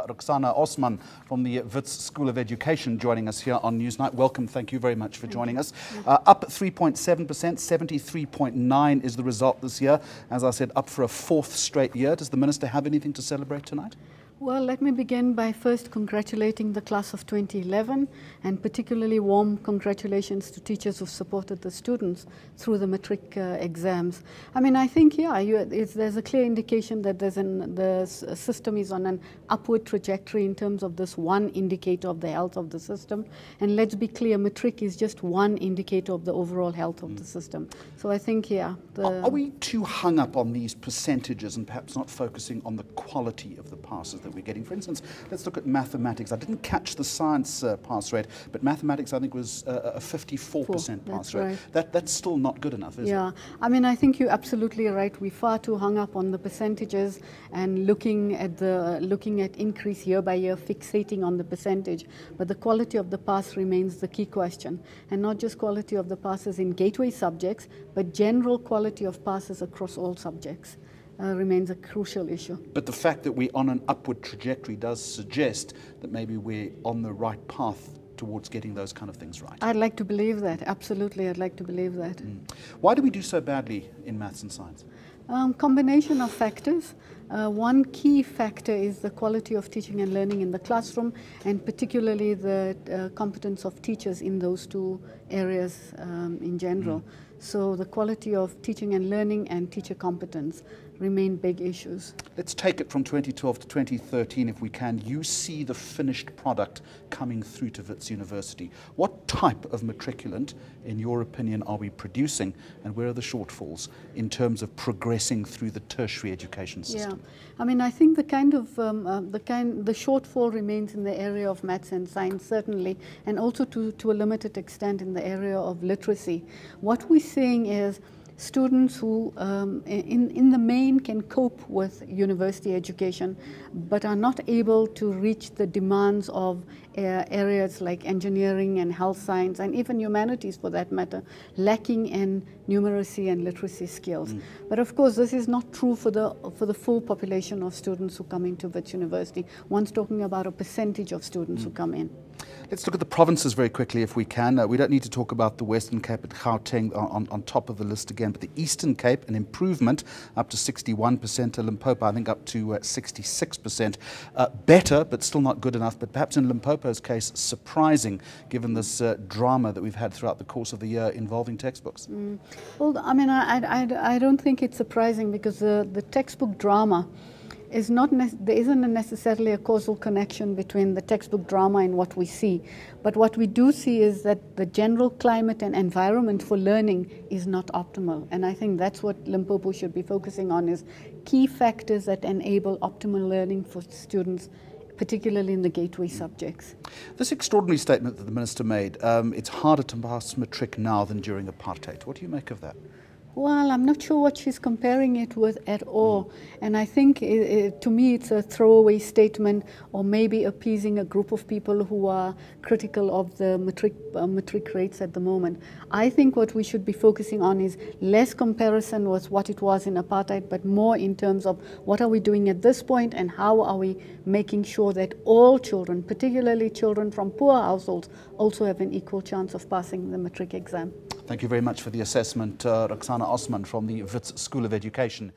Ruksana Osman from the Wits School of Education joining us here on Newsnight. Welcome. Thank you very much for joining us. Up 3.7%, 73.9 is the result this year. As I said, up for a fourth straight year. Does the Minister have anything to celebrate tonight? Well, let me begin by first congratulating the class of 2011 and particularly warm congratulations to teachers who supported the students through the matric exams. I mean, I think, there's a clear indication that the system is on an upward trajectory in terms of this one indicator of the health of the system. And let's be clear, matric is just one indicator of the overall health of the system. So I think, Are we too hung up on these percentages and perhaps not focusing on the quality of the passes that we're getting? For instance, let's look at mathematics. I didn't catch the science pass rate, but mathematics I think was a 54% pass rate. Right. That's still not good enough, is it? Yeah, I mean, I think you're absolutely right. We're far too hung up on the percentages and looking at increase year by year, fixating on the percentage. But the quality of the pass remains the key question, and not just quality of the passes in gateway subjects, but general quality of passes across all subjects. Remains a crucial issue. But the fact that we're on an upward trajectory does suggest that maybe we're on the right path towards getting those kind of things right. I'd like to believe that, absolutely, I'd like to believe that. Why do we do so badly in maths and science? Combination of factors. One key factor is the quality of teaching and learning in the classroom, and particularly the competence of teachers in those two areas in general. So the quality of teaching and learning and teacher competence remain big issues. Let's take it from 2012 to 2013 if we can. You see the finished product coming through to Wits University. What type of matriculant, in your opinion, are we producing, and where are the shortfalls in terms of progressing through the tertiary education system? Yeah, I mean, I think the shortfall remains in the area of maths and science, certainly, and also to a limited extent in the area of literacy. What we're seeing is students who in the main can cope with university education but are not able to reach the demands of areas like engineering and health science and even humanities for that matter, lacking in numeracy and literacy skills. But of course this is not true for the full population of students who come into Wits University. One's talking about a percentage of students who come in. Let's look at the provinces very quickly if we can. We don't need to talk about the Western Cape and Gauteng on top of the list again, but the Eastern Cape, an improvement up to 61%, Limpopo I think up to 66%. Better, but still not good enough, but perhaps in Limpopo's case surprising given this drama that we've had throughout the course of the year involving textbooks. Well, I mean, I don't think it's surprising because the textbook drama is there isn't necessarily a causal connection between the textbook drama and what we see. But what we do see is that the general climate and environment for learning is not optimal. And I think that's what Limpopo should be focusing on, is key factors that enable optimal learning for students, particularly in the gateway subjects. This extraordinary statement that the Minister made, it's harder to pass matric now than during apartheid. What do you make of that? Well, I'm not sure what she's comparing it with at all. And I think, to me, it's a throwaway statement or maybe appeasing a group of people who are critical of the matric rates at the moment. I think what we should be focusing on is less comparison with what it was in apartheid, but more in terms of what are we doing at this point and how are we making sure that all children, particularly children from poor households, also have an equal chance of passing the matric exam. Thank you very much for the assessment, Ruksana Osman from the Wits School of Education.